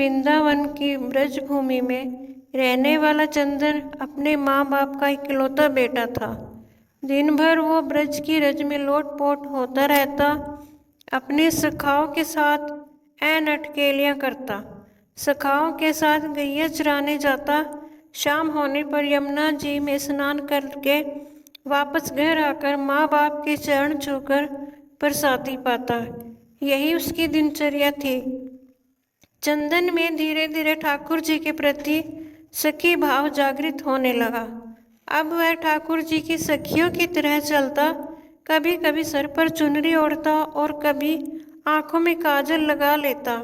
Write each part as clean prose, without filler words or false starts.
वृंदावन की ब्रज भूमि में रहने वाला चंदन अपने माँ बाप का इकलौता बेटा था। दिन भर वो ब्रज की रज में लोट-पोट होता रहता, अपनी सखाओं के साथ ऐन अठखेलियाँ करता, सखाओं के साथ गैया चराने जाता, शाम होने पर यमुना जी में स्नान करके वापस घर आकर माँ बाप के चरण छूकर प्रसादी पाता। यही उसकी दिनचर्या थी। चंदन में धीरे धीरे ठाकुर जी के प्रति सखी भाव जागृत होने लगा। अब वह ठाकुर जी की सखियों की तरह चलता, कभी कभी सर पर चुनरी ओढ़ता और कभी आंखों में काजल लगा लेता।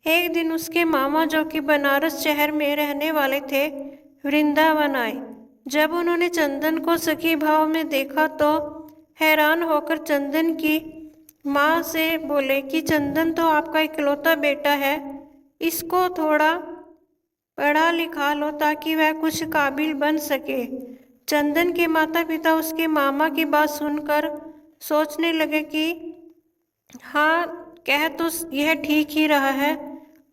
एक दिन उसके मामा, जो कि बनारस शहर में रहने वाले थे, वृंदावन आए। जब उन्होंने चंदन को सखी भाव में देखा तो हैरान होकर चंदन की माँ से बोले कि चंदन तो आपका इकलौता बेटा है, इसको थोड़ा पढ़ा लिखा लो ताकि वह कुछ काबिल बन सके। चंदन के माता पिता उसके मामा की बात सुनकर सोचने लगे कि हाँ, कह तो यह ठीक ही रहा है,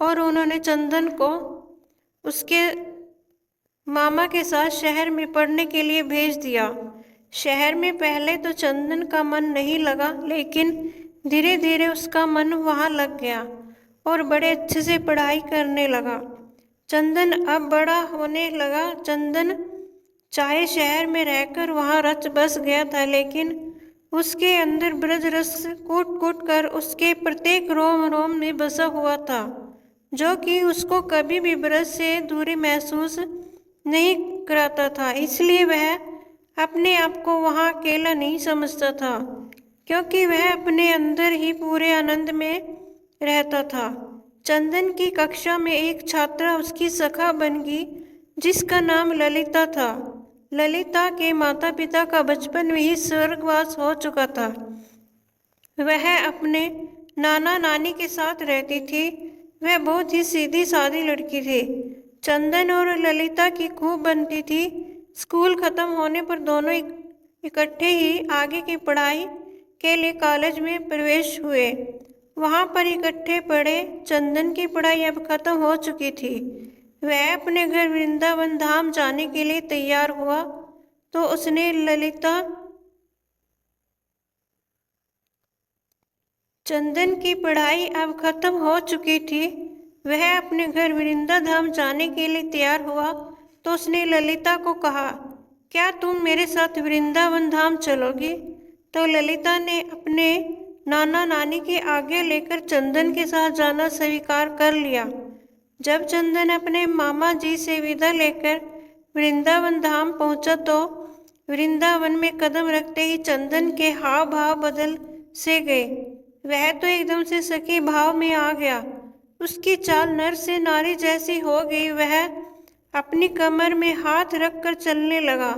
और उन्होंने चंदन को उसके मामा के साथ शहर में पढ़ने के लिए भेज दिया। शहर में पहले तो चंदन का मन नहीं लगा, लेकिन धीरे धीरे उसका मन वहाँ लग गया और बड़े अच्छे से पढ़ाई करने लगा। चंदन अब बड़ा होने लगा। चंदन चाहे शहर में रहकर वहाँ रच बस गया था, लेकिन उसके अंदर ब्रज रस कूट कूट कर उसके प्रत्येक रोम रोम में बसा हुआ था, जो कि उसको कभी भी ब्रज से दूरी महसूस नहीं कराता था। इसलिए वह अपने आप को वहाँ अकेला नहीं समझता था, क्योंकि वह अपने अंदर ही पूरे आनंद में रहता था। चंदन की कक्षा में एक छात्रा उसकी सखा बन गई, जिसका नाम ललिता था। ललिता के माता पिता का बचपन में ही स्वर्गवास हो चुका था। वह अपने नाना नानी के साथ रहती थी। वह बहुत ही सीधी सादी लड़की थी। चंदन और ललिता की खूब बनती थी। स्कूल खत्म होने पर दोनों इकट्ठे ही आगे की पढ़ाई के लिए कॉलेज में प्रवेश हुए। वहाँ पर इकट्ठे पढ़े। चंदन की पढ़ाई अब खत्म हो चुकी थी। वह अपने घर वृंदावन धाम जाने के लिए तैयार हुआ तो उसने ललिता चंदन की पढ़ाई अब खत्म हो चुकी थी। वह अपने घर वृंदाधाम जाने के लिए तैयार हुआ तो उसने ललिता को कहा, क्या तुम मेरे साथ वृंदावन धाम चलोगी? तो ललिता ने अपने नाना नानी की आज्ञा लेकर चंदन के साथ जाना स्वीकार कर लिया। जब चंदन अपने मामा जी से विदा लेकर वृंदावन धाम पहुंचा तो वृंदावन में कदम रखते ही चंदन के हाव भाव बदल से गए। वह तो एकदम से सखी भाव में आ गया। उसकी चाल नर से नारी जैसी हो गई। वह अपनी कमर में हाथ रखकर चलने लगा।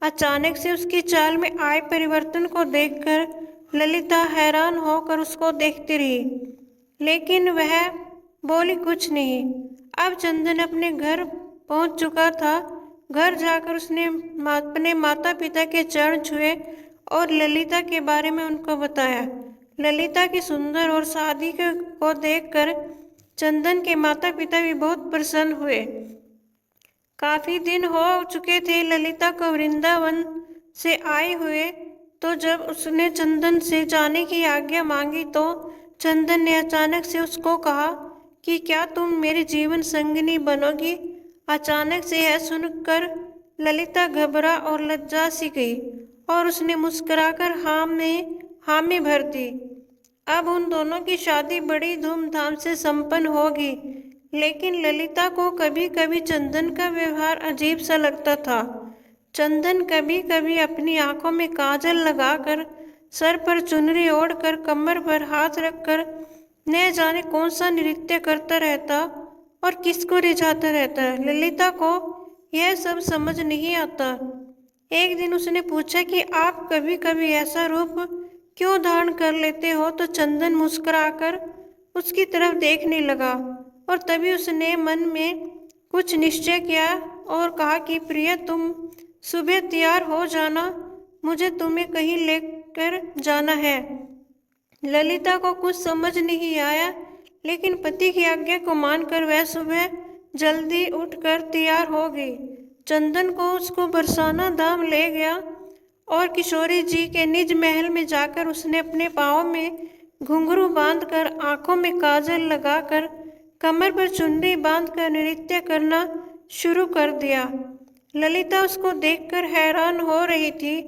अचानक से उसकी चाल में आए परिवर्तन को देखकर ललिता हैरान होकर उसको देखती रही, लेकिन वह बोली कुछ नहीं। अब चंदन अपने घर पहुंच चुका था। घर जाकर उसने अपने माता पिता के चरण छुए और ललिता के बारे में उनको बताया। ललिता की सुंदर और शादी को देखकर चंदन के माता पिता भी बहुत प्रसन्न हुए। काफी दिन हो चुके थे ललिता को वृंदावन से आए हुए, तो जब उसने चंदन से जाने की आज्ञा मांगी तो चंदन ने अचानक से उसको कहा कि क्या तुम मेरी जीवन संगिनी बनोगी? अचानक से यह सुनकर ललिता घबरा और लज्जा सी गई और उसने मुस्कुराकर हाँ में भर दी। अब उन दोनों की शादी बड़ी धूमधाम से संपन्न होगी, लेकिन ललिता को कभी कभी चंदन का व्यवहार अजीब सा लगता था। चंदन कभी कभी अपनी आंखों में काजल लगाकर, सर पर चुनरी ओढ़कर, कमर पर हाथ रखकर न जाने कौन सा नृत्य करता रहता और किसको रिझाता रहता। ललिता को यह सब समझ नहीं आता। एक दिन उसने पूछा कि आप कभी कभी ऐसा रूप क्यों धारण कर लेते हो? तो चंदन मुस्कुराकर उसकी तरफ देखने लगा और तभी उसने मन में कुछ निश्चय किया और कहा कि प्रिय, तुम सुबह तैयार हो जाना, मुझे तुम्हें कहीं लेकर जाना है। ललिता को कुछ समझ नहीं आया, लेकिन पति की आज्ञा को मानकर वह सुबह जल्दी उठकर तैयार हो गई। चंदन को उसको बरसाना धाम ले गया और किशोरी जी के निज महल में जाकर उसने अपने पाँव में घुंघरू बांधकर, आंखों में काजल लगाकर, कमर पर चुन्नी बांधकर नृत्य करना शुरू कर दिया। ललिता उसको देखकर हैरान हो रही थी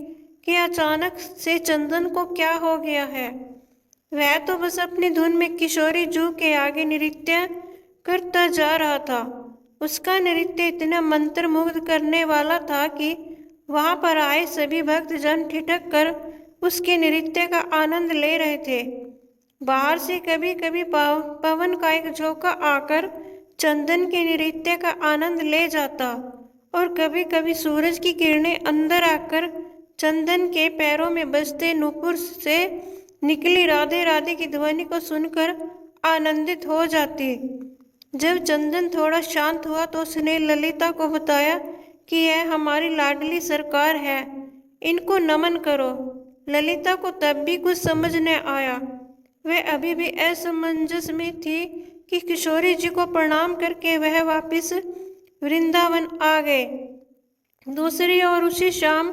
कि अचानक से चंदन को क्या हो गया है। वह तो बस अपनी धुन में किशोरी जू के आगे नृत्य करता जा रहा था। उसका नृत्य इतना मंत्रमुग्ध करने वाला था कि वहां पर आए सभी भक्तजन ठिठक कर उसके नृत्य का आनंद ले रहे थे। बाहर से कभी कभी पवन का एक झोंका आकर चंदन के नृत्य का आनंद ले जाता और कभी कभी सूरज की किरणें अंदर आकर चंदन के पैरों में बजते नूपुर से निकली राधे राधे की ध्वनि को सुनकर आनंदित हो जाती। जब चंदन थोड़ा शांत हुआ तो उसने ललिता को बताया कि यह हमारी लाडली सरकार है, इनको नमन करो। ललिता को तब भी कुछ समझ न आया। वह अभी भी असमंजस में थी कि किशोरी जी को प्रणाम करके वह वापस वृंदावन आ गए। दूसरी ओर उसी शाम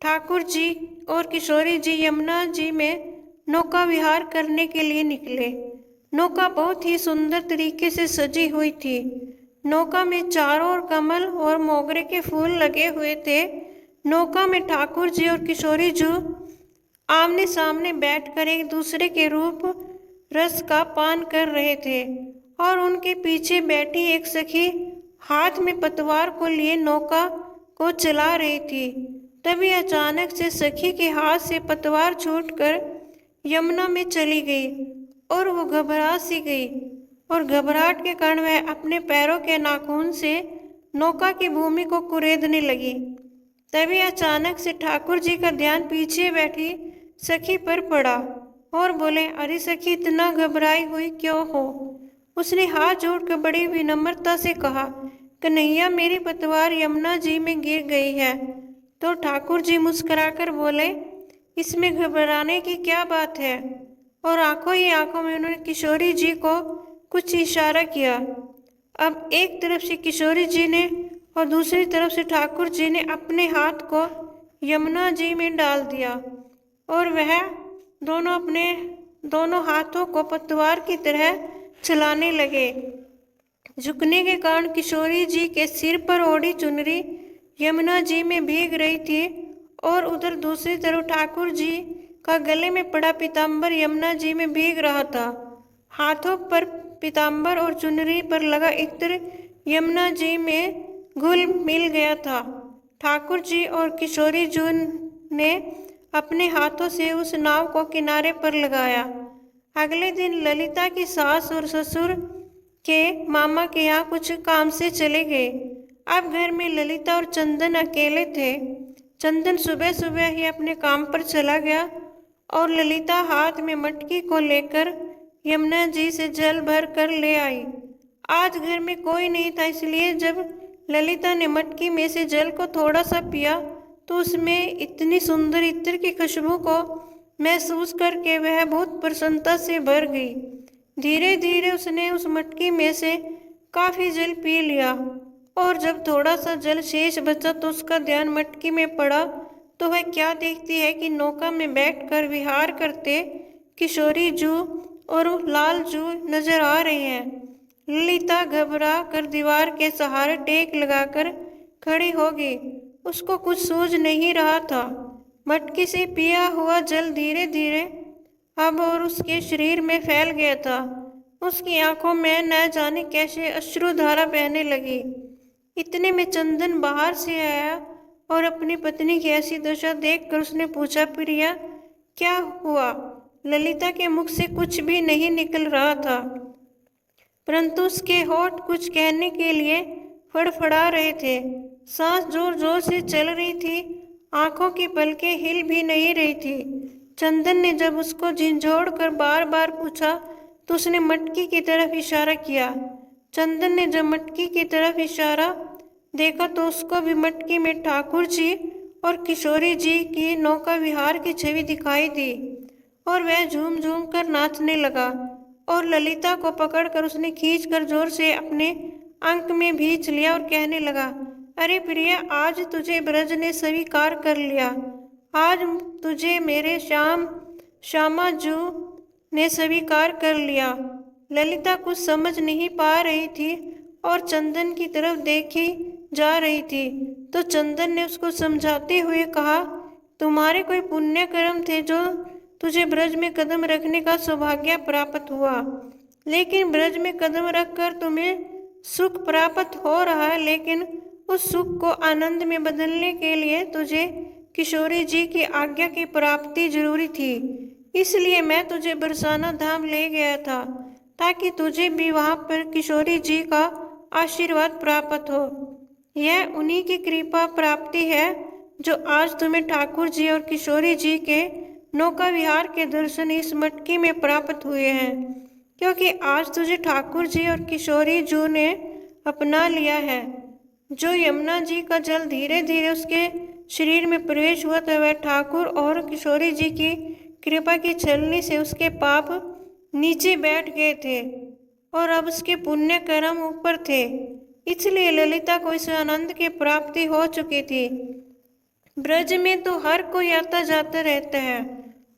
ठाकुर जी और किशोरी जी यमुना जी में नौका विहार करने के लिए निकले। नौका बहुत ही सुंदर तरीके से सजी हुई थी। नौका में चारों ओर कमल और मोगरे के फूल लगे हुए थे। नौका में ठाकुर जी और किशोरी जी आमने सामने बैठकर एक दूसरे के रूप रस का पान कर रहे थे और उनके पीछे बैठी एक सखी हाथ में पतवार को लिए नौका को चला रही थी। तभी अचानक से सखी के हाथ से पतवार छूटकर यमुना में चली गई और वो घबरा सी गई और घबराहट के कारण वह अपने पैरों के नाखून से नौका की भूमि को कुरेदने लगी। तभी अचानक से ठाकुर जी का ध्यान पीछे बैठी सखी पर पड़ा और बोले, अरे सखी, इतना घबराई हुई क्यों हो? उसने हाथ जोड़कर बड़ी विनम्रता से कहा, कन्हैया, मेरी पतवार यमुना जी में गिर गई है। तो ठाकुर जी मुस्कुराकर बोले, इसमें घबराने की क्या बात है? और आंखों ही आंखों में उन्होंने किशोरी जी को कुछ इशारा किया। अब एक तरफ से किशोरी जी ने और दूसरी तरफ से ठाकुर जी ने अपने हाथ को यमुना जी में डाल दिया और वह दोनों अपने दोनों हाथों को पतवार की तरह चलाने लगे। झुकने के कारण किशोरी जी के सिर पर ओढ़ी चुनरी यमुना जी में भीग रही थी और उधर दूसरी तरफ ठाकुर जी का गले में पड़ा पीताम्बर यमुना जी में भीग रहा था। हाथों पर पीताम्बर और चुनरी पर लगा इत्र यमुना जी में घुल मिल गया था। ठाकुर जी और किशोरी जी ने अपने हाथों से उस नाव को किनारे पर लगाया। अगले दिन ललिता की सास और ससुर के मामा के यहाँ कुछ काम से चले गए। अब घर में ललिता और चंदन अकेले थे। चंदन सुबह सुबह ही अपने काम पर चला गया और ललिता हाथ में मटकी को लेकर यमुना जी से जल भर कर ले आई। आज घर में कोई नहीं था, इसलिए जब ललिता ने मटकी में से जल को थोड़ा सा पिया तो उसमें इतनी सुंदर इत्र की खुशबू को महसूस करके वह बहुत प्रसन्नता से भर गई। धीरे धीरे उसने उस मटकी में से काफी जल पी लिया और जब थोड़ा सा जल शेष बचा तो उसका ध्यान मटकी में पड़ा तो वह क्या देखती है कि नौका में बैठकर विहार करते किशोरी जू और लाल जू नजर आ रहे हैं। ललिता घबरा कर दीवार के सहारे टेक लगाकर खड़ी हो गई। उसको कुछ सूझ नहीं रहा था। मटकी से पिया हुआ जल धीरे धीरे अब और उसके शरीर में फैल गया था। उसकी आंखों में न जाने कैसे अश्रुधारा बहने लगी। इतने में चंदन बाहर से आया और अपनी पत्नी की ऐसी दशा देखकर उसने पूछा, प्रिया, क्या हुआ? ललिता के मुख से कुछ भी नहीं निकल रहा था, परंतु उसके होठ कुछ कहने के लिए फड़फड़ा रहे थे। सांस जोर जोर से चल रही थी, आंखों की पलकें हिल भी नहीं रही थी। चंदन ने जब उसको झिंझोड़ कर बार बार पूछा तो उसने मटकी की तरफ इशारा किया। चंदन ने जब मटकी की तरफ इशारा देखा तो उसको भी मटकी में ठाकुर जी और किशोरी जी की नौका विहार की छवि दिखाई दी और वह झूम झूम कर नाचने लगा और ललिता को पकड़कर उसने खींचकर जोर से अपने अंक में भींच लिया और कहने लगा, अरे प्रिय, आज तुझे ब्रज ने स्वीकार कर लिया। आज तुझे मेरे श्यामाजू ने स्वीकार कर लिया। ललिता कुछ समझ नहीं पा रही थी और चंदन की तरफ देखी जा रही थी। तो चंदन ने उसको समझाते हुए कहा, तुम्हारे कोई पुण्य कर्म थे जो तुझे ब्रज में कदम रखने का सौभाग्य प्राप्त हुआ। लेकिन ब्रज में कदम रखकर तुम्हें सुख प्राप्त हो रहा है, लेकिन उस सुख को आनंद में बदलने के लिए तुझे किशोरी जी की आज्ञा की प्राप्ति जरूरी थी। इसलिए मैं तुझे बरसाना धाम ले गया था, ताकि तुझे भी वहां पर किशोरी जी का आशीर्वाद प्राप्त हो। यह उन्हीं की कृपा प्राप्ति है जो आज तुम्हें ठाकुर जी और किशोरी जी के नौका विहार के दर्शन इस मटकी में प्राप्त हुए हैं, क्योंकि आज तुझे ठाकुर जी और किशोरी जी ने अपना लिया है। जो यमुना जी का जल धीरे धीरे उसके शरीर में प्रवेश हुआ था, वह ठाकुर और किशोरी जी की कृपा की छलनी से उसके पाप नीचे बैठ गए थे और अब उसके पुण्य कर्म ऊपर थे। इसलिए ललिता को इस आनंद की प्राप्ति हो चुकी थी। ब्रज में तो हर कोई आता जाता रहता है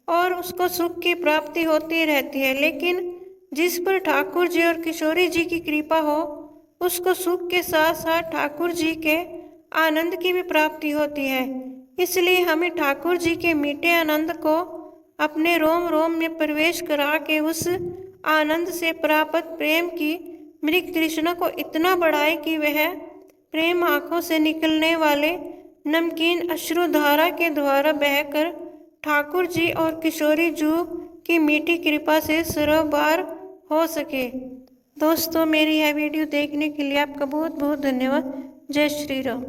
और उसको सुख की प्राप्ति होती रहती है, लेकिन जिस पर ठाकुर जी और किशोरी जी की कृपा हो, उसको सुख के साथ साथ ठाकुर जी के आनंद की भी प्राप्ति होती है। इसलिए हमें ठाकुर जी के मीठे आनंद को अपने रोम रोम में प्रवेश करा के उस आनंद से प्राप्त प्रेम की मृग तृष्णा को इतना बढ़ाए कि वह प्रेम आंखों से निकलने वाले नमकीन अश्रुधारा के द्वारा बहकर ठाकुर जी और किशोरी जी की मीठी कृपा से सरोबार हो सके। दोस्तों, मेरी यह वीडियो देखने के लिए आपका बहुत बहुत धन्यवाद। जय श्री राम।